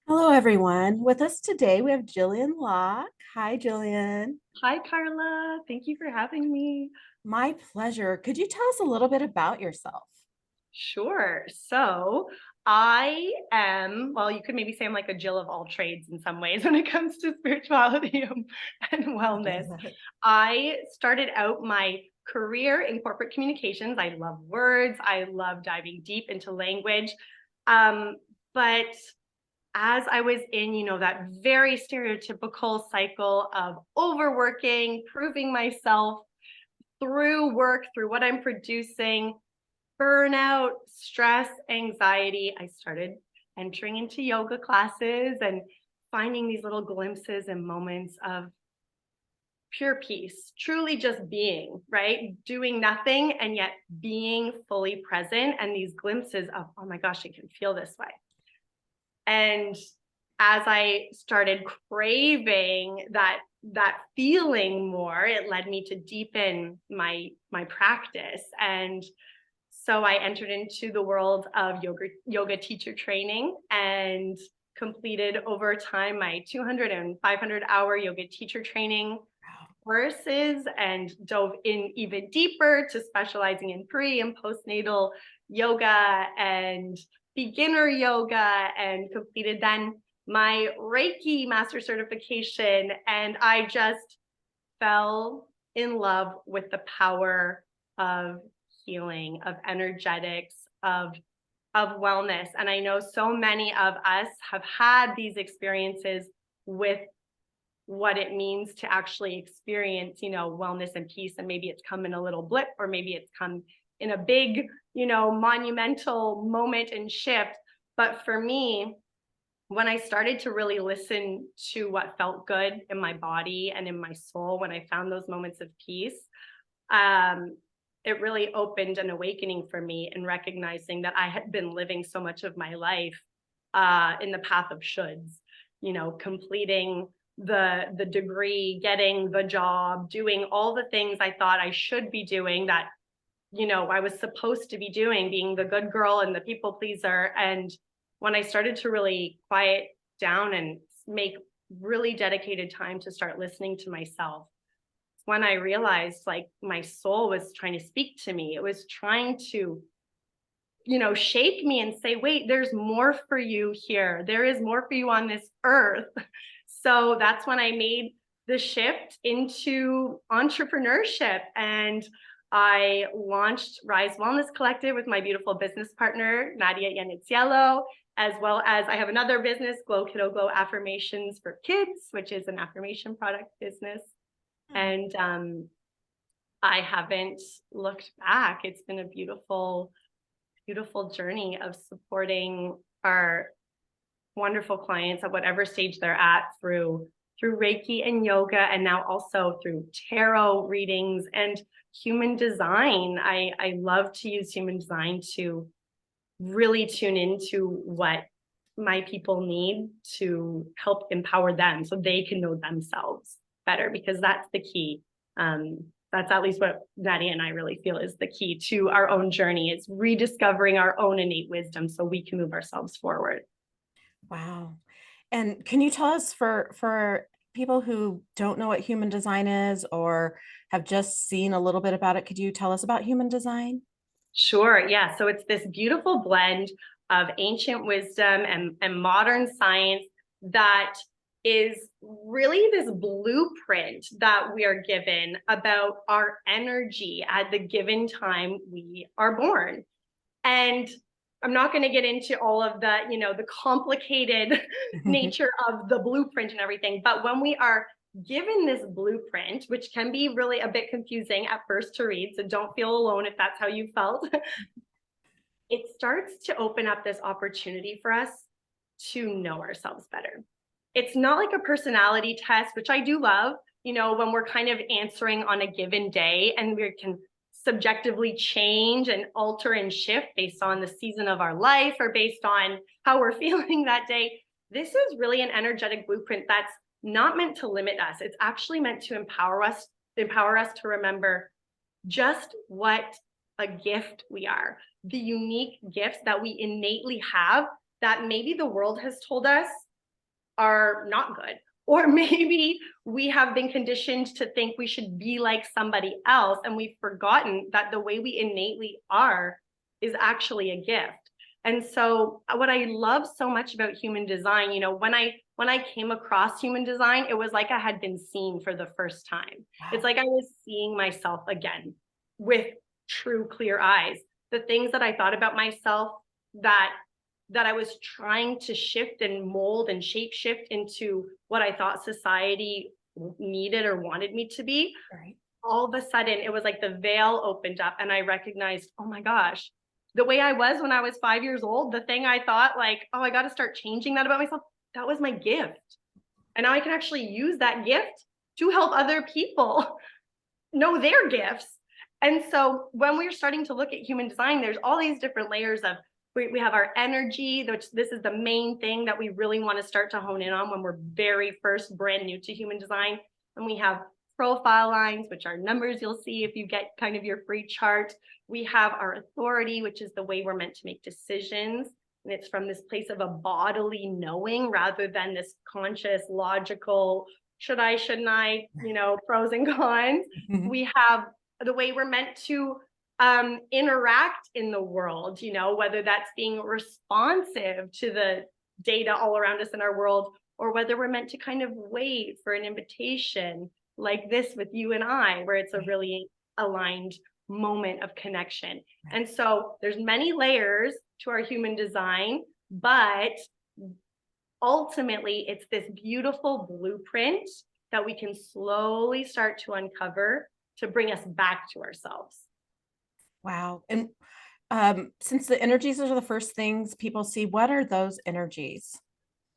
Hello, everyone. With us today, we have Jillian Locke. Hi, Jillian. Hi, Carla. Thank you for having me. My pleasure. Could you tell us a little bit about yourself? Sure. So I am, well, you could maybe say I'm like a Jill of all trades in some ways when it comes to spirituality and wellness. I started out my career in corporate communications. I love words. I love diving deep into language. Um, but as I was in, that very stereotypical cycle of overworking, proving myself, through work, through what I'm producing, burnout, stress, anxiety, I started entering into yoga classes and finding these little glimpses and moments of pure peace, truly just being, right? Doing nothing and yet being fully present. And these glimpses of, oh my gosh, I can feel this way. And as I started craving that feeling more, it led me to deepen my practice. And so I entered into the world of yoga teacher training and completed over time my 200 and 500-hour yoga teacher training courses and dove in even deeper to specializing in pre and postnatal yoga and beginner yoga, and completed then my Reiki master certification. And I just fell in love with the power of healing, of energetics, of wellness. And I know so many of us have had these experiences with what it means to actually experience, wellness and peace. And maybe it's come in a little blip, or maybe it's come in a big, monumental moment and shift. But for me, when I started to really listen to what felt good in my body and in my soul, when I found those moments of peace, um, it really opened an awakening for me in recognizing that I had been living so much of my life in the path of shoulds, completing the degree, getting the job, doing all the things I thought I should be doing that, I was supposed to be doing, being the good girl and the people pleaser. And when I started to really quiet down and make really dedicated time to start listening to myself, when I realized like my soul was trying to speak to me. It was trying to, shake me and say, wait, there's more for you here. There is more for you on this earth. So that's when I made the shift into entrepreneurship. And I launched Rise Wellness Collective with my beautiful business partner, Nadia Yanitsiello, as well as I have another business, Glow Kiddo Glow Affirmations for Kids, which is an affirmation product business. And I haven't looked back. It's been a beautiful, beautiful journey of supporting our wonderful clients at whatever stage they're at through Reiki and yoga, and now also through tarot readings and human design. I love to use human design to really tune into what my people need to help empower them so they can know themselves better, because that's the key. That's at least what Nadia and I really feel is the key to our own journey. It's rediscovering our own innate wisdom so we can move ourselves forward. Wow. And can you tell us for people who don't know what human design is or have just seen a little bit about it, could you tell us about human design? Sure. Yeah. So it's this beautiful blend of ancient wisdom and modern science that is really this blueprint that we are given about our energy at the given time we are born. And I'm not going to get into all of the, the complicated nature of the blueprint and everything. But when we are given this blueprint, which can be really a bit confusing at first to read, so don't feel alone if that's how you felt, it starts to open up this opportunity for us to know ourselves better. It's not like a personality test, which I do love, when we're kind of answering on a given day and we can subjectively change and alter and shift based on the season of our life or based on how we're feeling that day. This is really an energetic blueprint that's not meant to limit us. It's actually meant to empower us to remember just what a gift we are, the unique gifts that we innately have that maybe the world has told us are not good. Or maybe we have been conditioned to think we should be like somebody else, and we've forgotten that the way we innately are is actually a gift. And so what I love so much about human design, when I came across human design, it was like I had been seen for the first time. It's Wow. like I was seeing myself again with true clear eyes. The things that I thought about myself that I was trying to shift and mold and shape shift into what I thought society needed or wanted me to be, Right. all of a sudden it was like the veil opened up and I recognized, oh my gosh, the way I was when I was 5 years old, the thing I thought like, oh, I got to start changing that about myself, that was my gift. And now I can actually use that gift to help other people know their gifts. And so when we're starting to look at human design, there's all these different layers of we have our energy, which this is the main thing that we really want to start to hone in on when we're very first brand new to human design. And we have profile lines, which are numbers you'll see if you get kind of your free chart. We have our authority, which is the way we're meant to make decisions. And it's from this place of a bodily knowing rather than this conscious, logical, should I, shouldn't I, pros and cons. Mhm. We have the way we're meant to interact in the world, whether that's being responsive to the data all around us in our world, or whether we're meant to kind of wait for an invitation like this with you and I, where it's a Right. really aligned moment of connection. Right. And so there's many layers to our human design, but ultimately it's this beautiful blueprint that we can slowly start to uncover to bring us back to ourselves. Wow. And since the energies are the first things people see, what are those energies?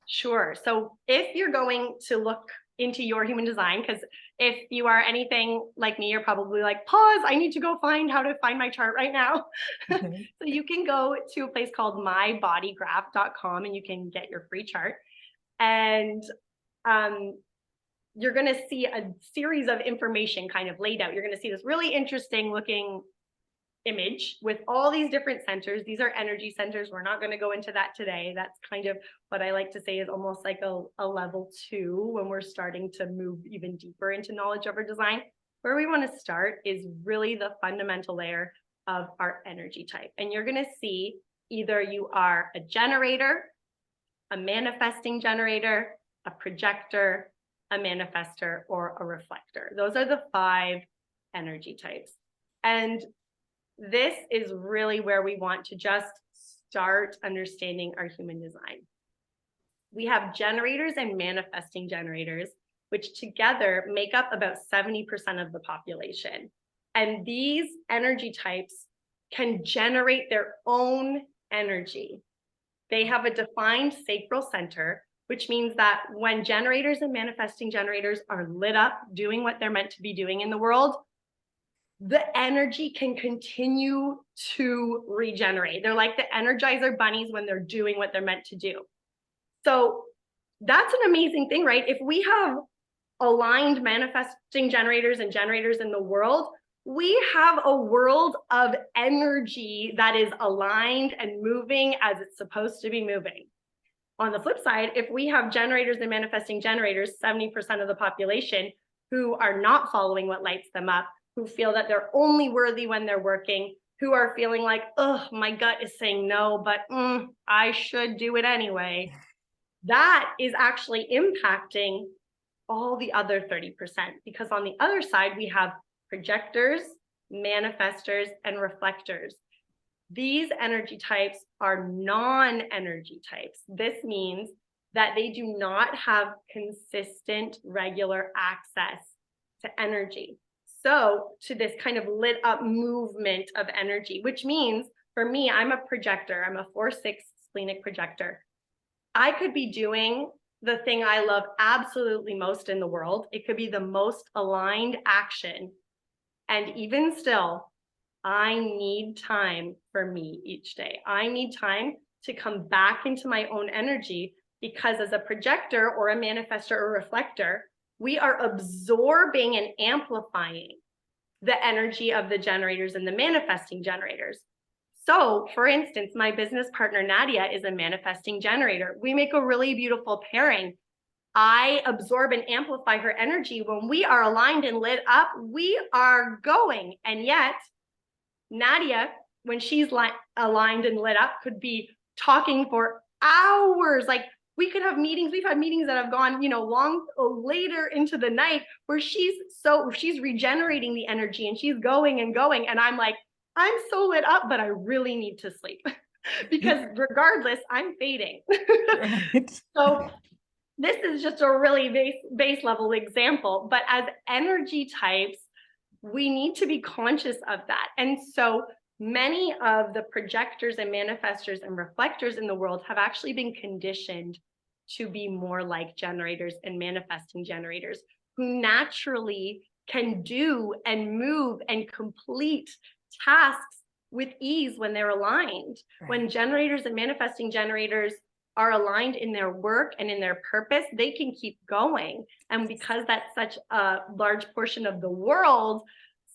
Sure. So if you're going to look into your human design, because if you are anything like me, you're probably like, pause, I need to go find how to find my chart right now. So Mhm. you can go to a place called mybodygraph.com and you can get your free chart. And um, you're going to see a series of information kind of laid out. You're going to see this really interesting looking image with all these different centers. These are energy centers. We're not going to go into that today. That's kind of what I like to say is almost like a level 2 when we're starting to move even deeper into knowledge of our design. Where we want to start is really the fundamental layer of our energy type. And you're going to see either you are a generator, a manifesting generator, a projector, a manifester, or a reflector. Those are the 5 energy types. And this is really where we want to just start understanding our human design. We have generators and manifesting generators, which together make up about 70% of the population. And these energy types can generate their own energy. They have a defined sacral center, which means that when generators and manifesting generators are lit up doing what they're meant to be doing in the world, the energy can continue to regenerate. They're like the Energizer bunnies when they're doing what they're meant to do. So that's an amazing thing, right? If we have aligned manifesting generators and generators in the world, we have a world of energy that is aligned and moving as it's supposed to be moving. On the flip side, if we have generators and manifesting generators, 70% of the population who are not following what lights them up, who feel that they're only worthy when they're working, who are feeling like, oh, my gut is saying no, but I should do it anyway. That is actually impacting all the other 30%, because on the other side, we have projectors, manifestors, and reflectors. These energy types are non-energy types. This means that they do not have consistent, regular access to energy. So to this kind of lit up movement of energy, which means for me, I'm a projector. I'm a 4-6 splenic projector. I could be doing the thing I love absolutely most in the world. It could be the most aligned action. And even still, I need time for me each day. I need time to come back into my own energy, because as a projector or a manifestor or reflector, we are absorbing and amplifying the energy of the generators and the manifesting generators. So, for instance, my business partner, Nadia, is a manifesting generator. We make a really beautiful pairing I absorb and amplify her energy. When we are aligned and lit up, we are going. And yet, Nadia, when she's aligned and lit up, could be talking for hours. Like, we could have meetings. We've had meetings that have gone, long later into the night, where she's regenerating the energy and she's going and going. And I'm like, I'm so lit up, but I really need to sleep because regardless, I'm fading. Right. So this is just a really base level example, but as energy types, we need to be conscious of that. And so many of the projectors and manifestors and reflectors in the world have actually been conditioned to be more like generators and manifesting generators, who naturally can do and move and complete tasks with ease when they're aligned. Right. When generators and manifesting generators are aligned in their work and in their purpose, they can keep going. And because that's such a large portion of the world,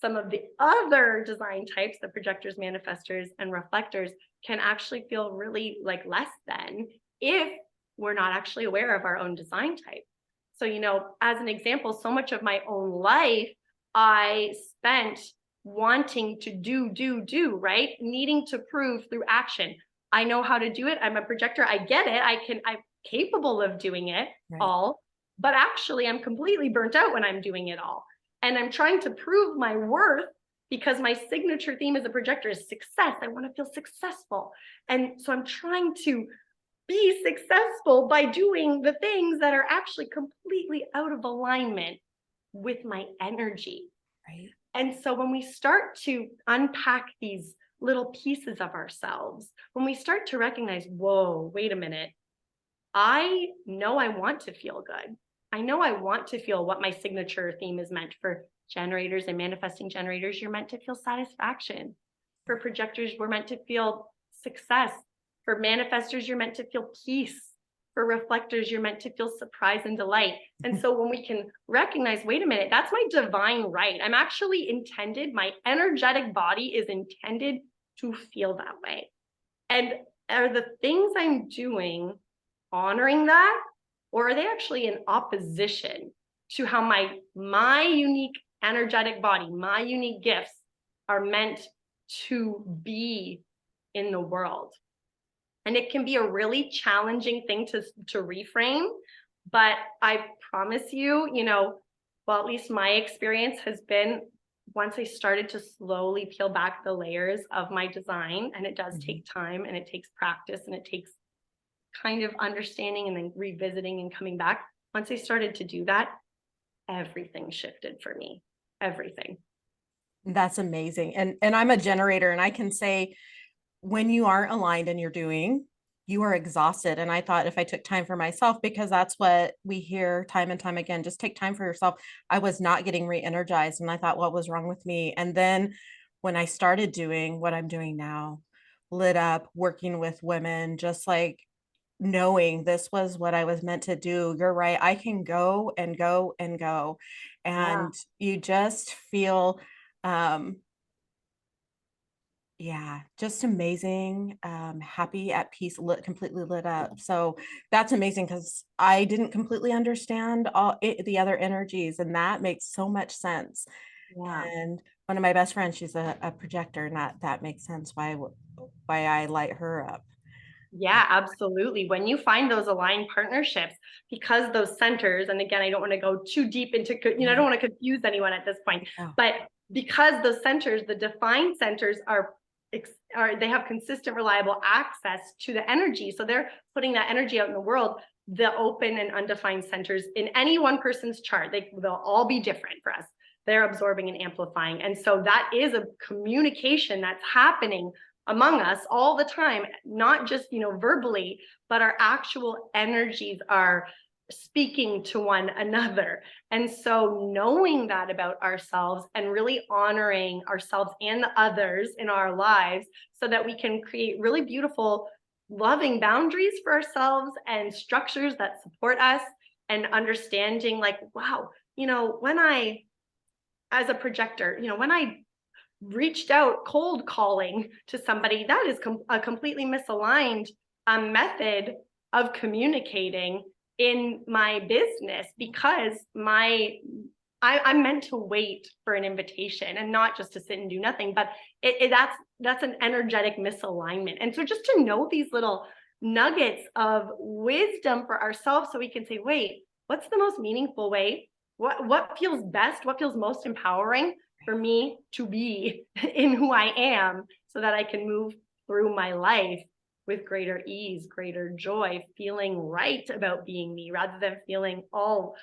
some of the other design types, the projectors, manifestors, and reflectors, can actually feel really like less than if we're not actually aware of our own design type. So, as an example, so much of my own life, I spent wanting to do, right? Needing to prove through action. I know how to do it. I'm a projector. I get it. I'm capable of doing it Right. all, but actually I'm completely burnt out when I'm doing it all. And I'm trying to prove my worth because my signature theme as a projector is success. I want to feel successful. And so I'm trying to be successful by doing the things that are actually completely out of alignment with my energy. Right. And so when we start to unpack these little pieces of ourselves, when we start to recognize, whoa, wait a minute, I know I want to feel good. I know I want to feel what my signature theme is meant for. Generators and manifesting generators, you're meant to feel satisfaction. For projectors, we're meant to feel success. For manifestors, you're meant to feel peace. For reflectors, you're meant to feel surprise and delight. And so when we can recognize, wait a minute, that's my divine right. I'm actually intended, my energetic body is intended to feel that way. And are the things I'm doing honoring that, or are they actually in opposition to how my unique energetic body, my unique gifts are meant to be in the world? And it can be a really challenging thing to reframe, but I promise you, well, at least my experience has been, once I started to slowly peel back the layers of my design, and it does take time and it takes practice and it takes kind of understanding and then revisiting and coming back. Once I started to do that, everything shifted for me. Everything. That's amazing. And I'm a generator, and I can say, when you aren't aligned and you're doing, you are exhausted. And I thought, if I took time for myself, because that's what we hear time and time again, just take time for yourself. I was not getting re-energized, and I thought, what was wrong with me? And then when I started doing what I'm doing now, lit up, working with women, just like knowing this was what I was meant to do. You're right. I can go and go and go. Yeah. And you just feel yeah, just amazing, happy, at peace, completely lit up. So that's amazing, because I didn't completely understand the other energies, and that makes so much sense. Yeah. And one of my best friends, she's a projector, and that makes sense why I light her up. Yeah, absolutely. When you find those aligned partnerships, because those centers, and again, I don't want to go too deep into, I don't want to confuse anyone at this point, Oh, but because those centers, the defined centers they have consistent, reliable access to the energy. So they're putting that energy out in the world. The open and undefined centers in any one person's chart, they'll all be different for us. They're absorbing and amplifying. And so that is a communication that's happening among us all the time, not just, verbally, but our actual energies are speaking to one another. And so knowing that about ourselves and really honoring ourselves and the others in our lives, so that we can create really beautiful, loving boundaries for ourselves and structures that support us, and understanding, like, wow, when I, as a projector, when I reached out cold calling to somebody, that is a completely misaligned method of communicating. in my business because I'm meant to wait for an invitation and not just to sit and do nothing, but that's an energetic misalignment. And so just to know these little nuggets of wisdom for ourselves so we can say, wait, what's the most meaningful way? What feels best? What feels most empowering for me to be in who I am so that I can move through my life with greater ease, greater joy, feeling right about being me rather than feeling all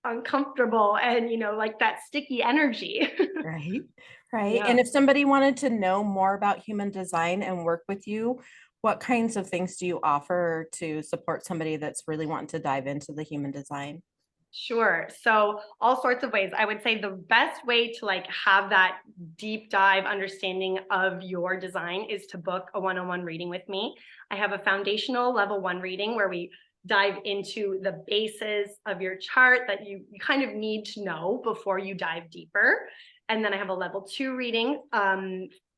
uncomfortable and, like that sticky energy. Right. Right. Yeah. And if somebody wanted to know more about human design and work with you, what kinds of things do you offer to support somebody that's really wanting to dive into the human design? Sure. So all sorts of ways. I would say the best way to like have that deep dive understanding of your design is to book a one-on-one reading with me. I have a foundational level 1 reading where we dive into the bases of your chart that you kind of need to know before you dive deeper. And then I have a level 2 reading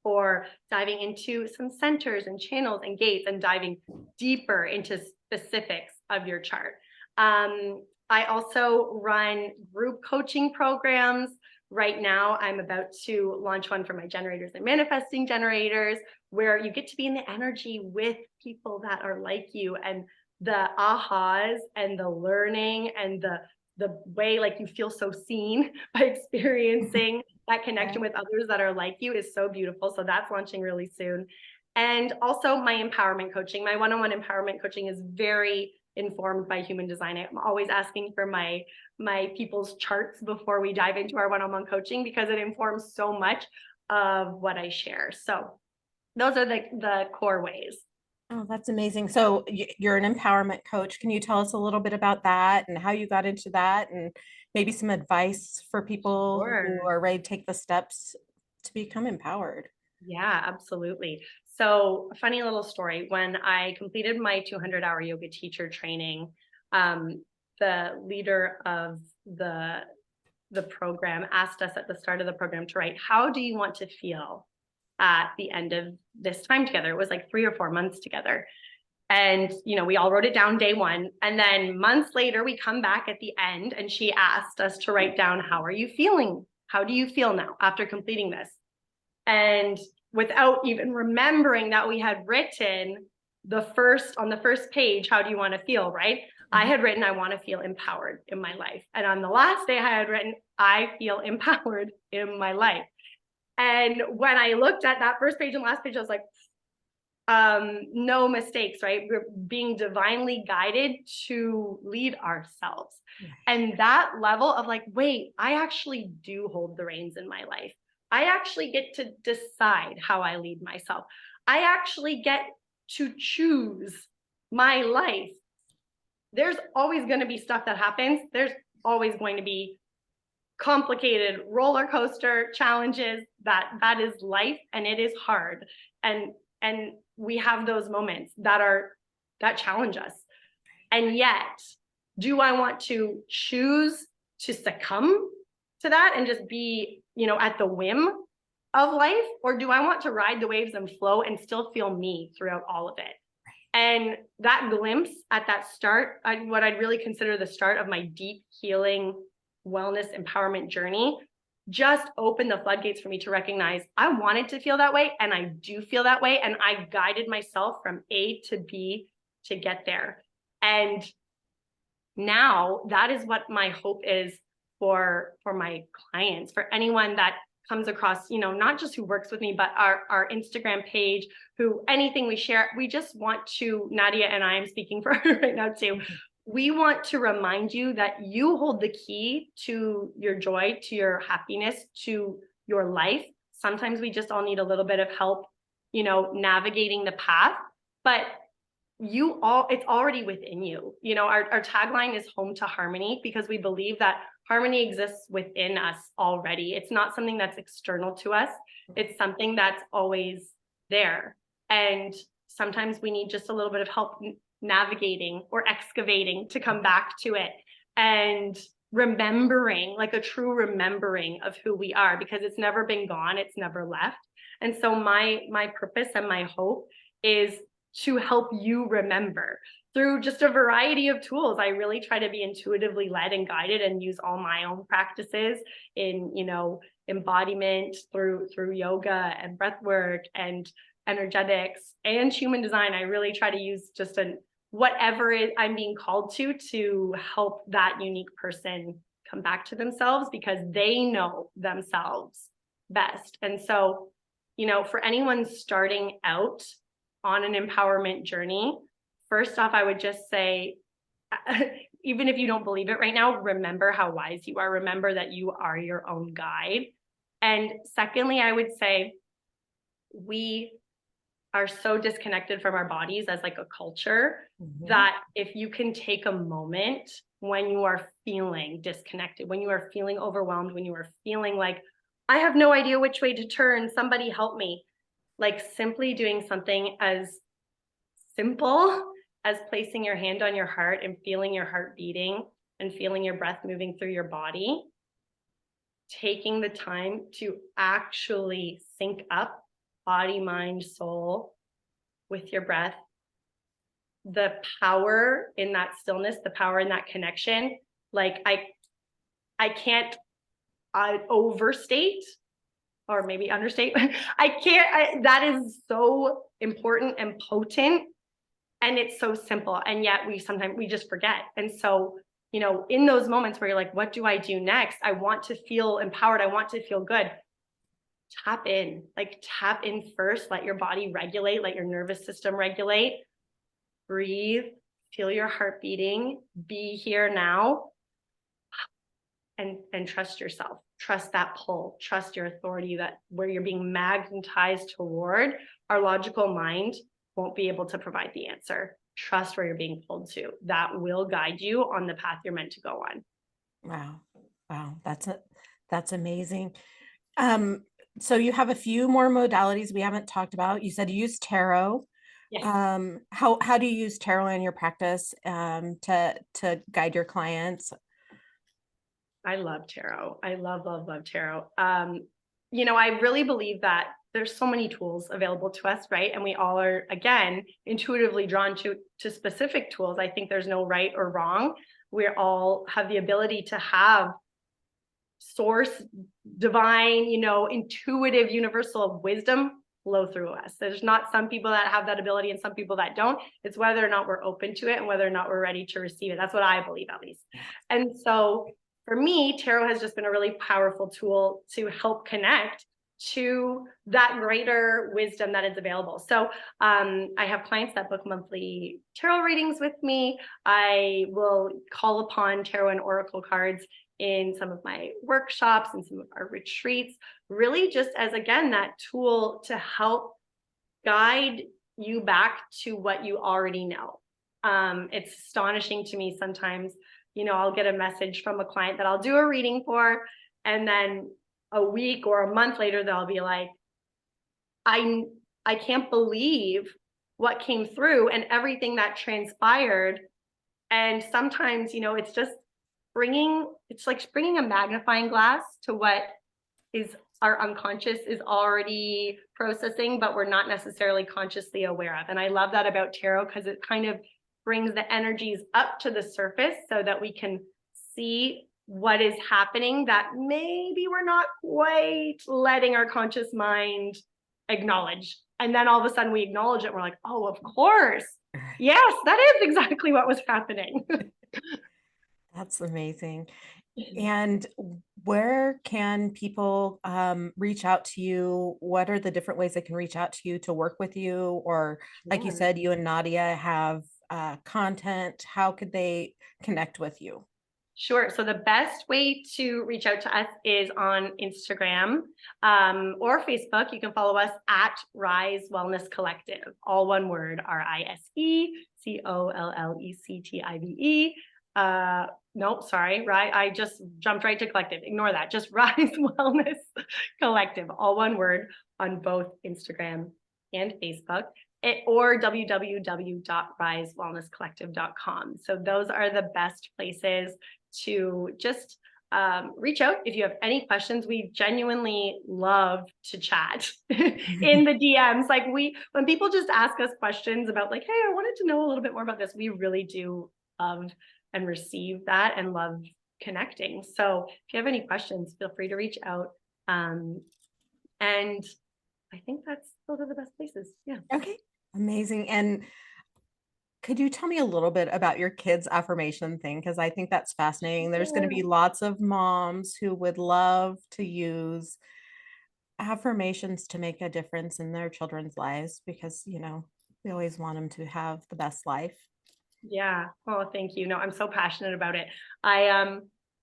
for diving into some centers and channels and gates and diving deeper into specifics of your chart. I also run group coaching programs. Right now, I'm about to launch one for my generators and manifesting generators, where you get to be in the energy with people that are like you, and the ahas and the learning and the way like you feel so seen by experiencing that connection with others that are like you is so beautiful. So that's launching really soon. And also my empowerment coaching, my one-on-one empowerment coaching is very informed by human design. I'm always asking for my people's charts before we dive into our one-on-one coaching because it informs so much of what I share. So those are the core ways. Oh, that's amazing. So you're an empowerment coach. Can you tell us a little bit about that and how you got into that and maybe some advice for people who Sure. are ready to take the steps to become empowered? Yeah, absolutely. So, a funny little story. When I completed my 200-hour yoga teacher training, the leader of the program asked us at the start of the program to write, how do you want to feel at the end of this time together? It was like 3 or 4 months together. And, we all wrote it down day one. And then months later, we come back at the end and she asked us to write down, how are you feeling? How do you feel now after completing this? And without even remembering that we had written on the first page, how do you want to feel, right? I had written, I want to feel empowered in my life. And on the last day, I had written, I feel empowered in my life. And when I looked at that first page and last page, I was like, no mistakes, right? We're being divinely guided to lead ourselves. And that level of like, wait, I actually do hold the reins in my life. I actually get to decide how I lead myself. I actually get to choose my life. There's always going to be stuff that happens. There's always going to be complicated roller coaster challenges. That is life, and it is hard. And we have those moments that challenge us. And yet, do I want to choose to succumb to that and just be, at the whim of life? Or do I want to ride the waves and flow and still feel me throughout all of it? And that glimpse at that start, what I'd really consider the start of my deep healing, wellness, empowerment journey, just opened the floodgates for me to recognize I wanted to feel that way, and I do feel that way, and I guided myself from A to B to get there. And now that is what my hope is for my clients, for anyone that comes across, not just who works with me, but our Instagram page, who anything we share, we just want to, Nadia and I am speaking for her right now too. We want to remind you that you hold the key to your joy, to your happiness, to your life. Sometimes we just all need a little bit of help, navigating the path, but it's already within you. Our tagline is home to harmony, because we believe that harmony exists within us already. It's not something that's external to us. It's something that's always there. And sometimes we need just a little bit of help navigating or excavating to come back to it and remembering, like a true remembering of who we are, because it's never been gone. It's never left. And so my purpose and my hope is to help you remember. through just a variety of tools. I really try to be intuitively led and guided and use all my own practices in, embodiment through yoga and breath work and energetics and human design. I really try to use just whatever I'm being called to help that unique person come back to themselves, because they know themselves best. And so, for anyone starting out on an empowerment journey, first off, I would just say, even if you don't believe it right now, remember how wise you are. Remember that you are your own guide. And secondly, I would say we are so disconnected from our bodies as like a culture that if you can take a moment when you are feeling disconnected, when you are feeling overwhelmed, when you are feeling like, I have no idea which way to turn, somebody help me, like simply doing something as simple as placing your hand on your heart and feeling your heart beating and feeling your breath moving through your body, taking the time to actually sync up body, mind, soul with your breath, the power in that stillness, the power in that connection, like I can't overstate or maybe understate. That is so important and potent, and it's so simple, and yet we just forget. And so, in those moments where you're like, what do I do next? I want to feel empowered. I want to feel good. Tap in first, let your body regulate, let your nervous system regulate, breathe, feel your heart beating, be here now, and trust yourself, trust that pull, trust your authority, that where you're being magnetized toward, our logical mind won't be able to provide the answer. Trust where you're being pulled to. That will guide you on the path you're meant to go on. Wow. That's amazing. So you have a few more modalities we haven't talked about. You said you use tarot. Yes. How do you use tarot in your practice to guide your clients? I love tarot. I love tarot. I really believe that there's so many tools available to us, right? And we all are, again, intuitively drawn to specific tools. I think there's no right or wrong. We all have the ability to have source, divine, intuitive, universal wisdom flow through us. There's not some people that have that ability and some people that don't. It's whether or not we're open to it and whether or not we're ready to receive it. That's what I believe, at least. And so for me, tarot has just been a really powerful tool to help connect to that greater wisdom that is available. So I have clients that book monthly tarot readings with me. I will call upon tarot and oracle cards in some of my workshops and some of our retreats, really just as, again, that tool to help guide you back to what you already know. It's astonishing to me sometimes, I'll get a message from a client that I'll do a reading for, and then a week or a month later, they'll be like, I can't believe what came through and everything that transpired. And sometimes, it's like bringing a magnifying glass to what is our unconscious is already processing, but we're not necessarily consciously aware of. And I love that about tarot, because it kind of brings the energies up to the surface so that we can see what is happening that maybe we're not quite letting our conscious mind acknowledge. And then all of a sudden we acknowledge it. We're like, oh, of course. Yes, that is exactly what was happening. That's amazing. And where can people reach out to you? What are the different ways they can reach out to you to work with you? Or like you said, you and Nadia have content. How could they connect with you? Sure. So the best way to reach out to us is on Instagram or Facebook. You can follow us at Rise Wellness Collective, all one word, RISECOLLECTIVE. No, sorry, right. I just jumped right to collective. Ignore that. Just Rise Wellness Collective, all one word, on both Instagram and Facebook. Or www.risewellnesscollective.com. So those are the best places to just reach out if you have any questions. We genuinely love to chat in the DMs. Like when people just ask us questions about like, hey, I wanted to know a little bit more about this, we really do love and receive that and love connecting. So if you have any questions, feel free to reach out. And I think those are the best places. Yeah. Okay. Amazing. And could you tell me a little bit about your kids' affirmation thing? Because I think that's fascinating. There's going to be lots of moms who would love to use affirmations to make a difference in their children's lives because, we always want them to have the best life. Yeah. Oh, thank you. No, I'm so passionate about it. I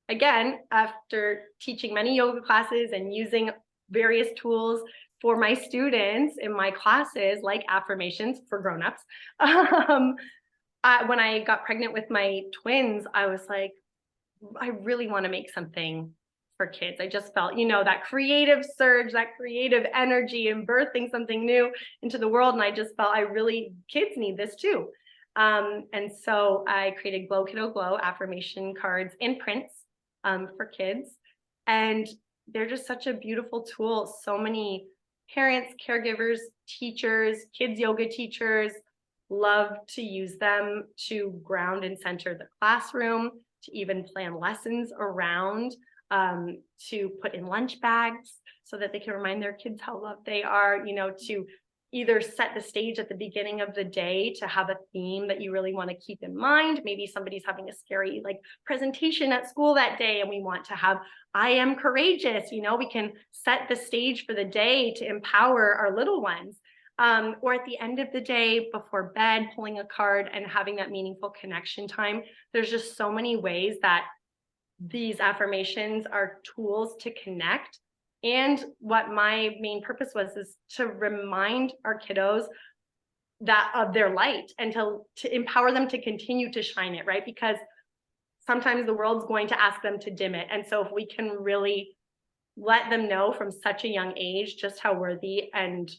again, after teaching many yoga classes and using various tools for my students in my classes, like affirmations for grown-ups, when I got pregnant with my twins, I was like, I really want to make something for kids. I just felt, that creative surge, that creative energy and birthing something new into the world. And I just felt kids need this too. And so I created Glow Kiddo Glow affirmation cards in prints for kids. And they're just such a beautiful tool. So many parents, caregivers, teachers, kids yoga teachers love to use them to ground and center the classroom, to even plan lessons around, to put in lunch bags so that they can remind their kids how loved they are, to either set the stage at the beginning of the day to have a theme that you really want to keep in mind. Maybe somebody's having a scary presentation at school that day and we want to have, I am courageous, we can set the stage for the day to empower our little ones. Or at the end of the day before bed, pulling a card and having that meaningful connection time. There's just so many ways that these affirmations are tools to connect. And what my main purpose was is to remind our kiddos that of their light and to empower them to continue to shine it, right? Because sometimes the world's going to ask them to dim it. And so if we can really let them know from such a young age just how worthy and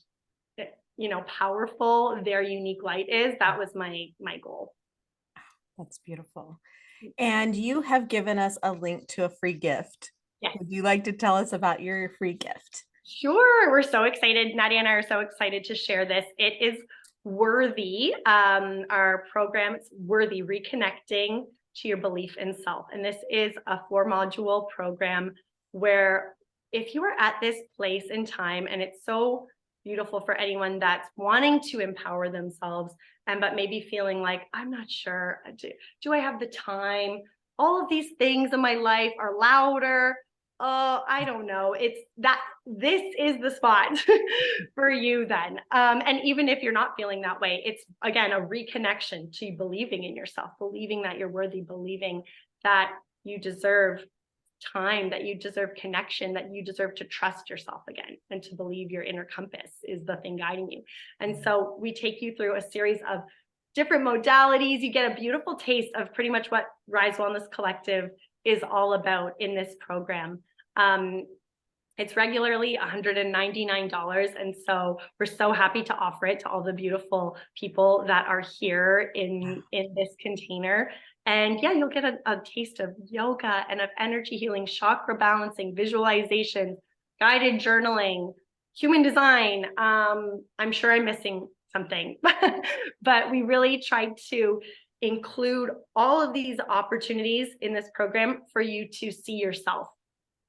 powerful their unique light is, that was my goal. That's beautiful. And you have given us a link to a free gift. Yes. Would you like to tell us about your free gift? Sure. We're so excited. Nadia and I are so excited to share this. It is Worthy. Our program is Worthy, Reconnecting to Your Belief in Self. And this is a 4-module program where if you are at this place in time, and it's so beautiful for anyone that's wanting to empower themselves, but maybe feeling like, I'm not sure, do I have the time? All of these things in my life are louder. Oh, I don't know. This is the spot for you then. And even if you're not feeling that way, it's again, a reconnection to believing in yourself, believing that you're worthy, believing that you deserve time, that you deserve connection, that you deserve to trust yourself again, and to believe your inner compass is the thing guiding you. And so we take you through a series of different modalities. You get a beautiful taste of pretty much what Rise Wellness Collective is all about in this program. It's regularly $199. And so we're so happy to offer it to all the beautiful people that are here in this container. And yeah, you'll get a taste of yoga and of energy healing, chakra balancing, visualization, guided journaling, human design. I'm sure I'm missing something, but we really tried to include all of these opportunities in this program for you to see yourself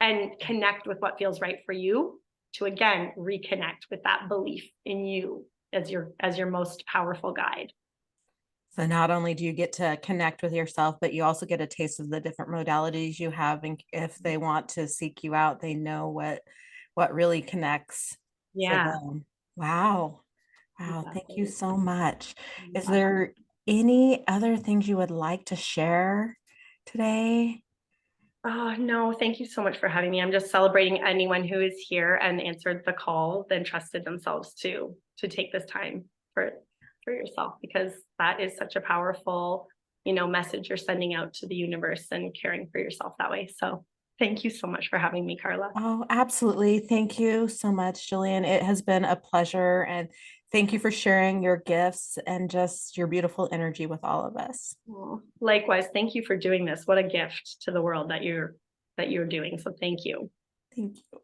and connect with what feels right for you, to again reconnect with that belief in you as your most powerful guide. So not only do you get to connect with yourself, but you also get a taste of the different modalities you have. And if they want to seek you out, they know what really connects for them. Wow. Wow. Thank you so much. Is there any other things you would like to share today? Oh, no, thank you so much for having me. I'm just celebrating anyone who is here and answered the call, then trusted themselves to take this time for yourself, because that is such a powerful, message you're sending out to the universe, and caring for yourself that way. So thank you so much for having me, Carla. Oh, absolutely. Thank you so much, Jillian. It has been a pleasure. And thank you for sharing your gifts and just your beautiful energy with all of us. Likewise, thank you for doing this. What a gift to the world that you're that you're doing. So thank you. Thank you.